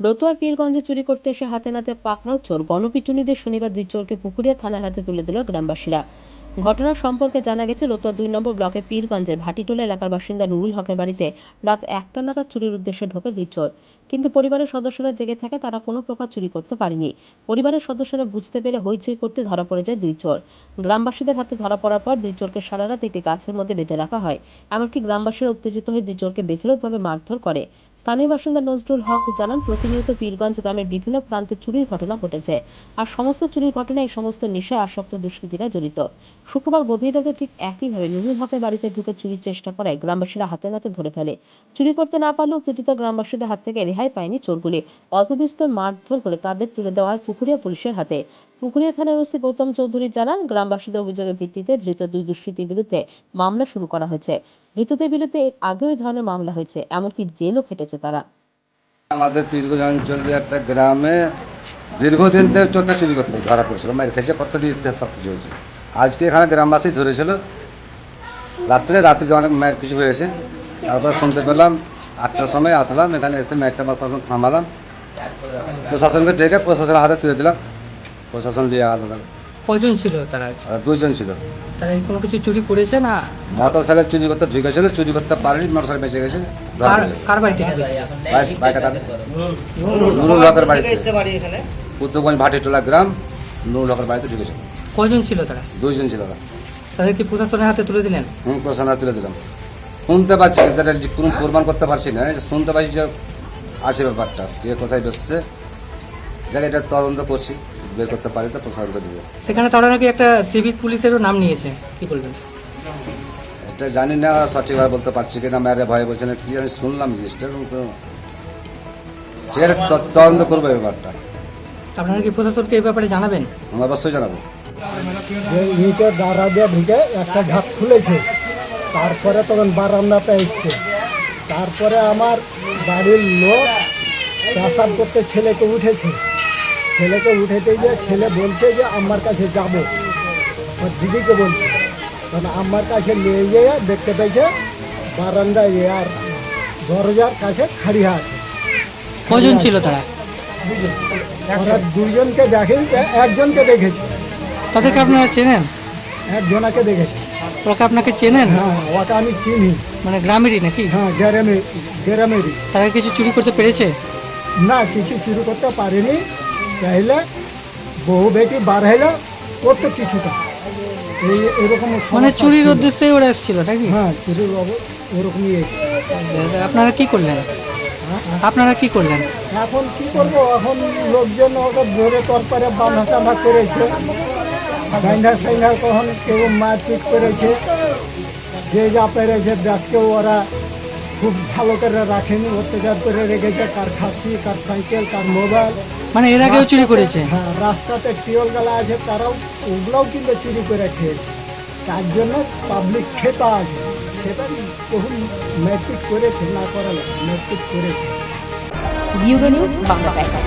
রতুয়ার পীরগঞ্জে চুরি করতে এসে হাতে নাতে পাকড়াও চোর। গণপিটুনিদের শনিবার দুই চোরকে পুকুরিয়া থানার হাতে তুলে দিল গ্রামবাসীরা। ঘটনার সম্পর্কে জানা গেছে, রতুয়া ২ নম্বর ব্লকের পীরগঞ্জের ভাটিটোলা এলাকার বাসিন্দা নুরুল হকের বাড়িতে রাত ১টা নাগাদ চুরির উদ্দেশ্যে ঢোকে দুই চোর। কিন্তু পরিবারের সদস্যরা জেগে থাকে, তারা কোনো প্রকার চুরি করতে পারেনি। পরিবারের সদস্যরা বুঝতে পেরে হইচই করতে ধরা পড়ে যায় দুই চোর। গ্রামবাসীদের হাতে ধরা পড়ার পর দুই চোরকে সারা রাত একটি গাছের মধ্যে বেঁধে রাখা হয়। এমনকি গ্রামবাসীরা উত্তেজিত হয়ে দুই চোরকে বেধড়কভাবে মারধর করে। স্থানীয় বাসিন্দা নজরুল হক জানান, প্রতিনিয়ত পীরগঞ্জ গ্রামের বিভিন্ন প্রান্তে চুরির ঘটনা ঘটেছে, আর সমস্ত চুরির ঘটনায় এই সমস্ত নেশায় আসক্ত দুষ্কৃতীরা জড়িত। শুক্রবার গভীর রাতে ঠিক একইভাবে নুরুল হকের বাড়িতে ঢুকে চুরির চেষ্টা করায় গ্রামবাসীরা হাতে নাতে ধরে ফেলে। চুরি করতে না পারলেও উত্তেজিত গ্রামবাসীদের হাত থেকে রেহাই পায়নি চোরগুলি। অল্প বিস্তর মারধর করে তাদের তুলে দেওয়া হয় পুকুরিয়া পুলিশের হাতে। পুকুরিয়া থানার ওসি গৌতম চৌধুরী জানান, গ্রামবাসীদের অভিযোগের ভিত্তিতে ধৃত দুই দুষ্কৃতীর বিরুদ্ধে মামলা শুরু করা হয়েছে। ধৃতদের বিরুদ্ধে এর আগেও এই ধরনের মামলা হয়েছে, এমনকি জেলও খেটেছে তারা। আমাদের পীরগঞ্জ অঞ্চলের একটা গ্রামে দীর্ঘদিন থেকে চোরটা চুরি করতে ধরা পড়ছিল, মার খেয়েছে, কত দিন সব কিছু হয়েছে। আজকে এখানে গ্রামবাসী ধরেছিল রাত্রে অনেক মায়ের কিছু হয়েছে। তারপর শুনতে পেলাম 8টার সময় আসলাম, এখানে এসে মায়েরটা থামালাম, প্রশাসনকে ডেকে প্রশাসনের হাতে তুলে দিলাম। প্রশাসন নিয়ে গেল। কয়জন ছিল তারা? 2 জন ছিল। তারা কোনো কিছু চুরি করেছে না? মোটর সাইকেল চুরি করতে ঢুকেছিল, চুরি করতে পারেনি, মোটর সাইকেল বেঁচে গেছে। কার বাড়ি থেকে ঢুকেছে? নুরুল হকের বাড়িতে, উত্তরগঞ্জ ভাটিটোলা গ্রাম, নুরুল হকের বাড়িতে ঢুকেছিল। কয়জন ছিল তারা? 2 জন ছিল। তাদের কি প্রশাসনের হাতে তুলে দিলেন? প্রশাসনের হাতে তুলে দিলাম। শুনতে পাচ্ছি, যেটা কোনো প্রমাণ করতে পারছি না, শুনতে পাচ্ছি যে আছে ব্যাপারটা, কে কোথায় বসছে, যাকে এটা তদন্ত করছি, বের করতে পারি তো প্রশাসনকে দেবো। সেখানে তারা নাকি একটা সিভিক পুলিশেরও নাম নিয়েছে, কি বলবেন? এটা জানি না, সঠিকভাবে বলতে পারছি কিনা, মেয়েরা ভয়ে বলছে না, কি আমি শুনলাম জিনিসটা, তো ঠিক আছে তদন্ত করবো ব্যাপারটা। আপনারা কি প্রশাসনকে এই ব্যাপারে জানাবেন? আমি অবশ্যই জানাবো। ইটের দ্বারা দিয়ে ঢুকে একটা ঝাঁপ খুলেছে, তারপরে তখন বারান্দাতে এসছে। তারপরে আমার বাড়ির লোক পেশাব করতে ছেলেকে উঠেছে, ছেলেকে উঠেতে গিয়ে ছেলে বলছে যে আমার কাছে যাব, ওর দিদিকে বলছে। তখন আমার কাছে নিয়ে গিয়ে দেখতে পেয়েছে বারান্দায় আর দরজার কাছে খাড়িয়ে আছে। কজন ছিল তারা? ওরা 2 জনকে দেখেনি, একজনকে দেখেছে। তাদেরকে আপনারা চেনেন? একজনাকে দেখেছে। ওকে আপনাকে চেনেন? হ্যাঁ, ওটা আমি চিনি। মানে গ্রামেরই নাকি? হ্যাঁ, গ্রামেরই। তারা কিছু চুরি করতে পেরেছে? না, কিছু শুরু করতে পারিনি। তাইলে বহু বেটি বার হইলে করতে কিছুটা এরকম মানে চুরির উদ্দেশ্যে ওরা এসেছিল নাকি? হ্যাঁ, চুরির ওরকমই এসেছে। আপনারা কি করলেন? আপনারা কি করলেন? এখন কি করবো, এখন লোকজন ওকে ধরে তরকারে বাঁধা চাঁধা করেছে, বাঁধা সাইধা কখন কেউ মারপিট করেছে, যে যা পেরেছে দেশকেও ওরা খুব ভালো করে রাখেনি, অত্যাচার করে রেখেছে, কার খাসি, কার সাইকেল, কার মোবাইল। মানে এর আগেও চুরি করেছে? হ্যাঁ, রাস্তাতে টিওল গালা আছে, তারাও ওগুলোও কিন্তু চুরি করে খেয়েছে। তার জন্য পাবলিক খেপা আছে, খেপা তখন ম্যাট্রিক করেছে, না করালে ম্যাট্রিক করেছে। Bureau news Bangla Times.